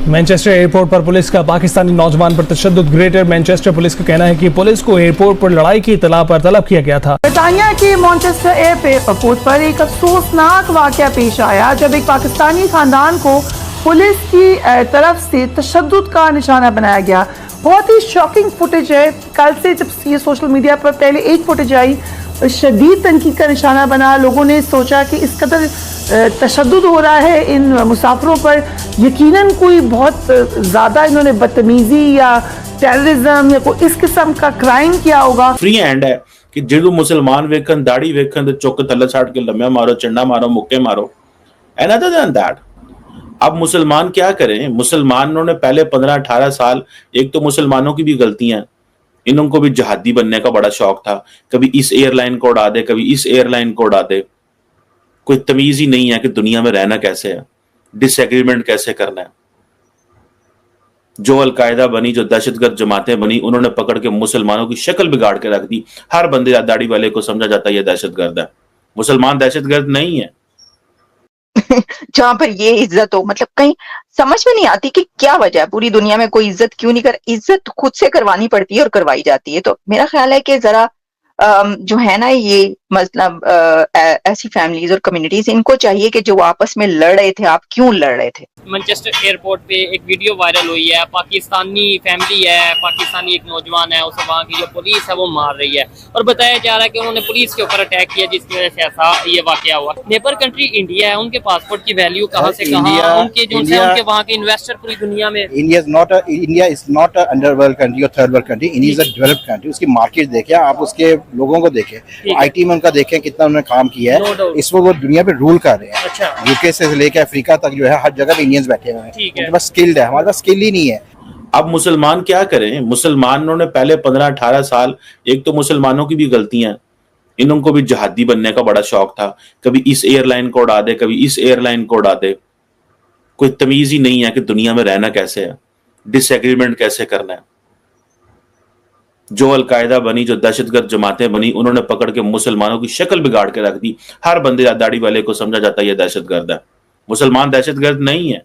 Manchester airport पर police का पाकिस्तानी नौजवान पर तशद्दुद। ग्रेटर मैनचेस्टर पुलिस का कहना है कि पुलिस को एयरपोर्ट पर लड़ाई की इतला पर तलब किया गया था। ब्रिटानिया के मैनचेस्टर एयरपोर्ट पर एक अफसोसनाक वाकया पेश आया जब एक पाकिस्तानी खानदान को पुलिस की तरफ से तशद्दुद का निशाना बनाया गया। बहुत ही शॉकिंग फुटेज है। कल से जब ये सोशल मीडिया पर पहले एक फुटेज आई, शदीद तनकीद का निशाना बना। लोगों ने सोचा कि इस कदर तशद्दुद हो रहा है इन मुसाफिरों पर, यकीनन कोई बहुत ज़्यादा इन्होंने बदतमीजी या टेररिज्म या कोई इस किस्म का क्राइम किया होगा। फ्री हैंड है कि जो मुसलमान वेखन दाढ़ी वेखन तो चुक थल्ले छाट के लम्बे मारो, चंडा मारो, मुक्के मारो। एंड अदर देन दैट, अब मुसलमान क्या करें? मुसलमानों ने पहले 15-18 साल, एक तो मुसलमानों की भी गलतियां, इनको भी जहादी बनने का बड़ा शौक था। कभी इस एयरलाइन को उड़ा दे, कभी इस एयरलाइन को उड़ा दे। कोई तमीज ही नहीं है कि दुनिया में रहना कैसे है, डिसएग्रीमेंट कैसे करना है। जो अलकायदा बनी, जो दहशतगर्द जमातें बनी, उन्होंने पकड़ के मुसलमानों की शक्ल बिगाड़ के रख दी। हर बंदे दाढ़ी वाले को समझा जाता है ये दहशतगर्द है। मुसलमान दहशतगर्द नहीं है। जहां पर ये इज्जत हो, मतलब कहीं समझ में नहीं आती कि क्या वजह है, पूरी दुनिया में कोई इज्जत क्यों नहीं कर, इज्जत खुद से करवानी पड़ती है और करवाई जाती है। तो मेरा ख्याल है कि जरा जो है ना, ये मतलब ऐसी फैमिलीज और कम्युनिटीज, इनको चाहिए कि जो आपस में लड़ रहे थे, आप क्यों लड़ रहे थे। मैनचेस्टर एयरपोर्ट पे एक वीडियो वायरल हुई है, पाकिस्तानी फैमिली है, पाकिस्तानी एक नौजवान है, उसे वहाँ की जो पुलिस है वो मार रही है और बताया जा रहा है कि उन्होंने पुलिस के ऊपर अटैक किया, जिसकी वजह से ऐसा ये वाकया हुआ। नेबर कंट्री इंडिया है, उनके पासपोर्ट की वैल्यू कहाँ से कहाँ, उनके जो उनके वहाँ के इन्वेस्टर पूरी दुनिया में। India is not a underworld country और third world country. India is a developed country. उसकी मार्केट देखें आप, उसके लोगों को देखें, आईटी में उनका देखें कितना उन्होंने काम किया है। इस वक्त वो दुनिया पे रूल कर रहे हैं। अच्छा। यूके से लेकर अफ्रीका तक जो है हर जगह पे इंडियंस बैठे हुए हैं। उनके पास स्किल्ड है, हमारे पास स्किल ही नहीं है। अब मुसलमान क्या करें? मुसलमानों ने पहले 15-18 साल, एक तो मुसलमानों की भी गलतियां, इनको भी जहादी बनने का बड़ा शौक था। कभी इस एयरलाइन को उड़ा दे, कभी इस एयरलाइन को उड़ा दे। कोई तमीज ही नहीं है कि दुनिया में रहना कैसे है, डिसएग्रीमेंट कैसे करना है। जो अलकायदा बनी, जो दहशतगर्द जमातें बनी, उन्होंने पकड़ के मुसलमानों की शक्ल बिगाड़ के रख दी। हर बंदे दाढ़ी वाले को समझा जाता है ये दहशतगर्द है। मुसलमान दहशतगर्द नहीं है।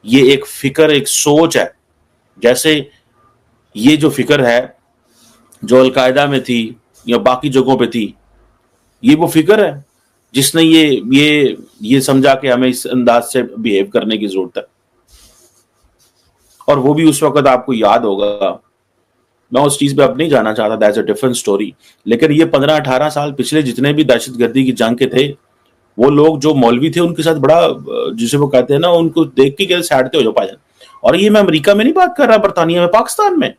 ये एक फिक्र, एक सोच है। जैसे ये जो फिक्र है जो अलकायदा में थी या बाकी जगहों पे थी, ये वो फिक्र है जिसने ये समझा कि हमें इस अंदाज से बिहेव करने की जरूरत है। और वो भी उस वक्त आपको याद होगा, मैं उस चीज पे अब नहीं जाना चाहता, दैट्स अ डिफरेंट स्टोरी। लेकिन ये 15-18 साल पिछले जितने भी दहशतगर्दी की जंग के थे, वो लोग जो मौलवी थे उनके साथ बड़ा, जिसे वो कहते हैं ना, उनको देख के सैडते हो जाओ भाईजान। और ये मैं अमेरिका में नहीं बात कर रहा, बरतानिया में, पाकिस्तान में।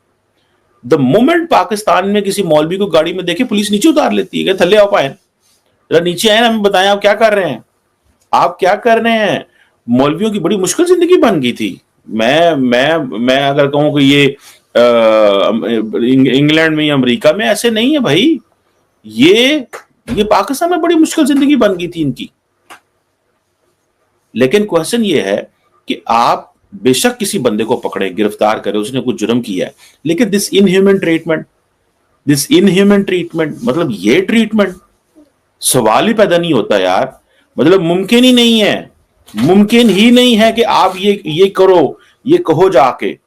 द मोमेंट पाकिस्तान में किसी मौलवी को गाड़ी में देखे, पुलिस नीचे उतार लेती है। थल्ले आओ पाए, जरा नीचे आए ना, हमें बताएं आप क्या कर रहे हैं, आप क्या कर रहे हैं। मौलवियों की बड़ी मुश्किल जिंदगी बन गई थी। मैं अगर कहूं कि ये इंग्लैंड में या अमेरिका में ऐसे नहीं है भाई, ये पाकिस्तान में बड़ी मुश्किल जिंदगी बन गई थी इनकी। लेकिन क्वेश्चन ये है कि आप बेशक किसी बंदे को पकड़े, गिरफ्तार करें, उसने कुछ जुर्म किया है, लेकिन दिस इनह्यूमन ट्रीटमेंट, मतलब ये ट्रीटमेंट सवाल ही पैदा नहीं होता यार। मतलब मुमकिन ही नहीं है कि आप ये करो, ये कहो जाके।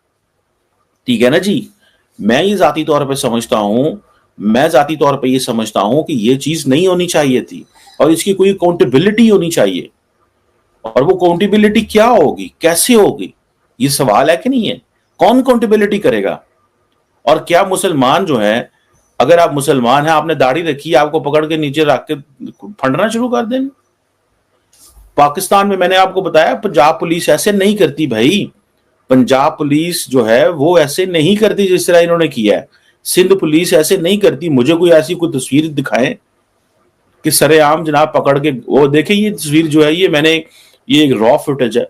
ठीक है ना जी। मैं जाती तौर पे ये समझता हूं कि ये चीज नहीं होनी चाहिए थी और इसकी कोई अकाउंटेबिलिटी होनी चाहिए। और वो अकाउंटेबिलिटी क्या होगी, कैसे होगी, ये सवाल है कि नहीं है। कौन अकाउंटेबिलिटी करेगा? और क्या मुसलमान जो है, अगर आप मुसलमान हैं, आपने दाढ़ी रखी है, आपको पकड़ के नीचे रख के फंडना शुरू कर दें? पाकिस्तान में मैंने आपको बताया, पंजाब पुलिस ऐसे नहीं करती भाई। पंजाब पुलिस जो है वो ऐसे नहीं करती जिस तरह इन्होंने किया है। सिंध पुलिस ऐसे नहीं करती। मुझे कोई ऐसी कोई तस्वीर दिखाएं कि सरेआम जनाब पकड़ के, वो देखे ये तस्वीर जो है, ये एक रॉ फुटेज है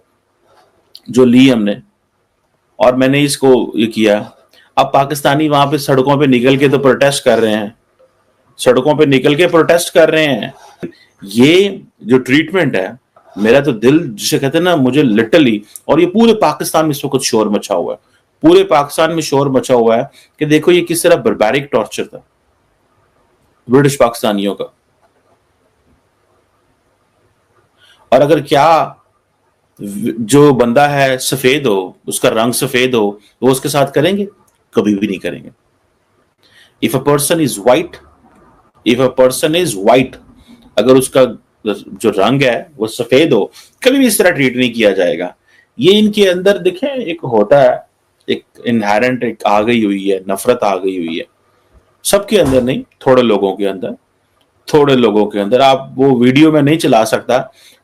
जो ली हमने और मैंने इसको ये किया। अब पाकिस्तानी वहां पे सड़कों पे निकल के तो प्रोटेस्ट कर रहे हैं, ये जो ट्रीटमेंट है, मेरा तो दिल, जिसे कहते हैं ना, मुझे लिटरली, और ये पूरे पाकिस्तान में इस वक्त शोर मचा हुआ है, कि देखो ये किस तरह बर्बैरिक टॉर्चर था ब्रिटिश पाकिस्तानियों का। और अगर क्या जो बंदा है सफेद हो, उसका रंग सफेद हो, वो उसके साथ करेंगे? कभी भी नहीं करेंगे। If a person is white, अगर उसका जो रंग है वो सफेद हो, कभी भी इस तरह ट्रीट नहीं किया जाएगा। ये इनके अंदर देखें एक होता है, एक इनहेरेंट एक आ गई हुई है, नफरत आ गई हुई है सबके अंदर नहीं, थोड़े लोगों के अंदर। आप वो वीडियो में नहीं चला सकता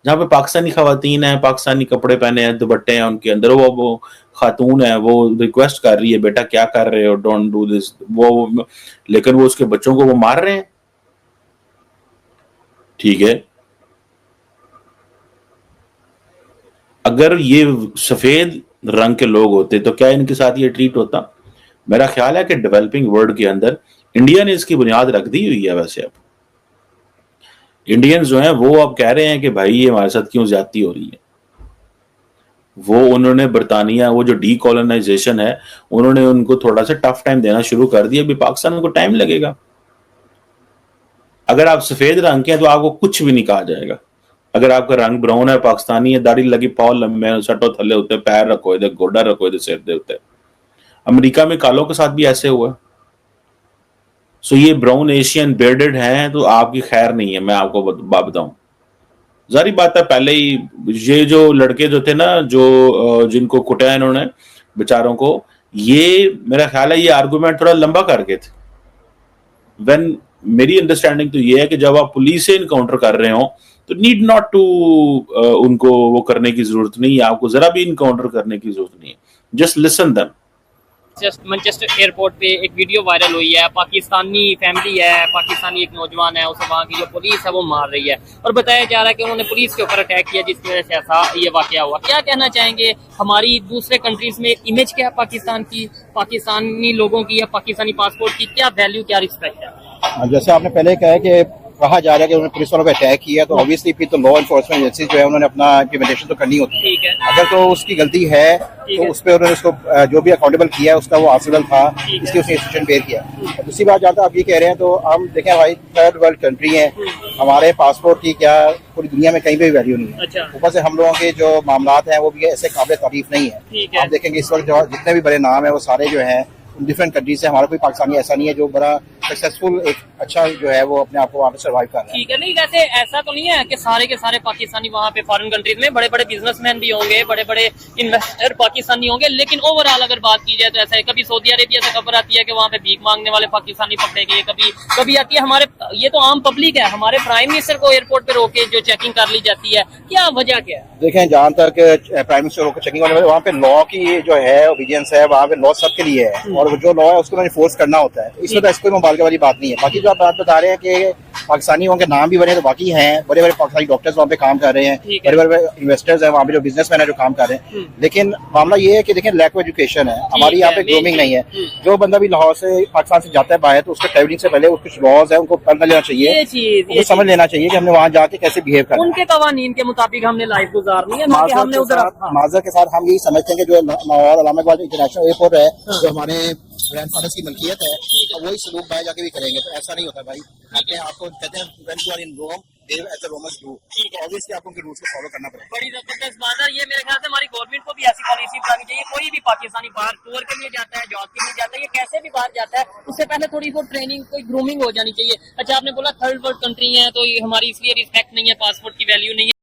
जहां पे पाकिस्तानी खवातीन है, पाकिस्तानी कपड़े पहने हैं, दुपट्टे हैं उनके अंदर, वो खातून है, वो रिक्वेस्ट कर रही है बेटा क्या कर रहे हो, डोंट डू दिस, वो लेकिन वो उसके बच्चों को वो मार रहे हैं। ठीक है, अगर ये सफेद रंग के लोग होते तो क्या इनके साथ ये ट्रीट होता? मेरा ख्याल है कि डेवलपिंग वर्ल्ड के अंदर इंडिया ने इसकी बुनियाद रख दी हुई है। वैसे अब इंडियंस जो हैं वो अब कह रहे हैं कि भाई ये हमारे साथ क्यों ज्यादती हो रही है। वो उन्होंने बरतानिया, वो जो डीकोलोनाइजेशन है, उन्होंने उनको थोड़ा सा टफ टाइम देना शुरू कर दिया। अभी पाकिस्तान को टाइम लगेगा। अगर आप सफेद रंग के हैं तो आपको कुछ भी नहीं कहा जाएगा। अगर आपका रंग ब्राउन है, पाकिस्तानी है, दाढ़ी लगी, पाव लंबे, सटो थले होते, पैर रखो इधर, गोडा रखो इधर, सिर दे होते। अमेरिका में कालों के साथ भी ऐसे हुआ। सो ये ब्राउन एशियन बेर्डेड हैं तो आपकी खैर नहीं है, मैं आपको बताऊं। जारी बात है, पहले ही ये जो लड़के जो थे ना, जो जिनको कुटा इन्होंने बेचारों को, ये मेरा ख्याल है ये आर्गुमेंट थोड़ा लंबा कर गए थे। व्हेन मेरी अंडरस्टैंडिंग तो ये है कि जब आप पुलिस से इनकाउंटर कर रहे हो तो नीड नॉट टू उनको वो करने की जरूरत नहीं है, आपको जरा भी इनकाउंटर करने की जरूरत नहीं है, just listen them. Just Manchester airport पे एक वीडियो वायरल हुई है, पाकिस्तानी फैमिली है, पाकिस्तानी एक नौजवान है, उसे वहाँ की जो पुलिस है वो मार रही है और बताया जा रहा है कि उन्होंने पुलिस के ऊपर अटैक किया जिसकी वजह से ऐसा ये वाकया हुआ। क्या कहना चाहेंगे, हमारी दूसरे कंट्रीज में इमेज क्या है पाकिस्तान की, पाकिस्तानी लोगों की या पाकिस्तानी पासपोर्ट की क्या वैल्यू, क्या रिस्पेक्ट है? जैसे आपने पहले कहा है कि कहा जा रहा है कि उन्होंने पुलिस वालों पे अटैक किया, तो ऑब्वियसली फिर तो लॉ एनफोर्समेंट एजेंसी जो है उन्होंने अपना इम्प्लीमेंटेशन तो करनी होती है। ठीक है, अगर तो उसकी गलती है तो उस पर उन्होंने उसको जो भी अकाउंटेबल किया है उसका वो आंसरेबल था, इसलिए उसने इंस्टीट्यूशन बेयर किया। और दूसरी बात, जहाँ तक आप ये कह रहे हैं तो हम देखें भाई थर्ड वर्ल्ड कंट्री है, हमारे पासपोर्ट की क्या पूरी दुनिया में कहीं पे भी वैल्यू नहीं है। अच्छा, ऊपर से हम लोगों के जो मामलात हैं वो भी ऐसे काबिल तारीफ नहीं है। ठीक है। आप देखेंगे इस वक्त जो जितने भी बड़े नाम है वो सारे जो है डिफरेंट कंट्री से, हमारा कोई पाकिस्तानी ऐसा नहीं है जो बड़ा सक्सेसफुल एक अच्छा जो है वो अपने आप को वहाँ पे सर्वाइव कर रहा है। ठीक है, नहीं वैसे ऐसा तो नहीं है कि सारे के सारे पाकिस्तानी वहाँ पे फॉरेन कंट्रीज में बड़े बड़े बिजनेसमैन भी होंगे, बड़े बड़े इन्वेस्टर पाकिस्तानी होंगे, लेकिन ओवरऑल अगर बात की जाए तो ऐसा है, कभी सऊदी अरेबिया से खबर आती है कि वहाँ पे भीख मांगने वाले पाकिस्तानी पकड़े गए, कभी आती है हमारे, ये तो आम पब्लिक है, हमारे प्राइम मिनिस्टर को एयरपोर्ट पे रोके जो चेकिंग कर ली जाती है, क्या वजह क्या है? देखें, जहाँ तक प्राइम मिनिस्टर को चेकिंग वाले वहाँ पे लॉ की जो है ओबीडियंस है, वहाँ पे लॉ सबके लिए है और जो लॉ है उसको फोर्स करना होता है। इसमें तो कोई मुबालके वाली बात नहीं है। बाकी जो आप बात बता रहे हैं कि पाकिस्तानियों के नाम भी बने तो बाकी हैं, बड़े बड़े पाकिस्तानी डॉक्टर्स वहाँ पे काम कर रहे हैं, बड़े बड़े इन्वेस्टर्स हैं वहाँ पे, जो बिजनेसमैन है जो काम कर रहे हैं। लेकिन मामला ये है कि देखें लैक ऑफ एजुकेशन है, हमारी यहाँ पे ग्रूमिंग नहीं है। जो बंदा भी लाहौर से पाकिस्तान से जाता है बाहर तो उसको ट्रैवलिंग से पहले कुछ लॉज है उनको पढ़ लेना चाहिए, उनको समझ लेना चाहिए कि हमने वहाँ जाके कैसे बिहेव करना है। उनके कवानीन के मुताबिक हमने लाइफ गुजारनी है, हमने उधर माजर के साथ हम यही समझते हैं कि जो लाहौर अलामा इकबाल इंटरनेशनल एयरपोर्ट है जो हमारे ग्रैंडफादर्स की मलकियत है, तो वही सलूक बाहर जाके भी करेंगे। तो ऐसा नहीं होता भाई, अपने आपको कहते हैं when you are in Rome behave as a Romans do, तो ऑब्वियसली आपको उनके रूल्स को फॉलो करना पड़ेगा। बड़ी जबरदस्त बात है ये, मेरे ख्याल से हमारी गवर्नमेंट को भी ऐसी पॉलिसी बनानी चाहिए। कोई भी पाकिस्तानी बाहर टूर के लिए जाता है, जॉब के लिए जाता है, ये कैसे भी बाहर जाता है, उससे पहले थोड़ी बहुत ट्रेनिंग, कोई ग्रूमिंग हो जानी चाहिए। अच्छा, आपने बोला थर्ड वर्ल्ड कंट्री है तो ये हमारी इसलिए रिस्पेक्ट नहीं है, पासपोर्ट की वैल्यू नहीं है।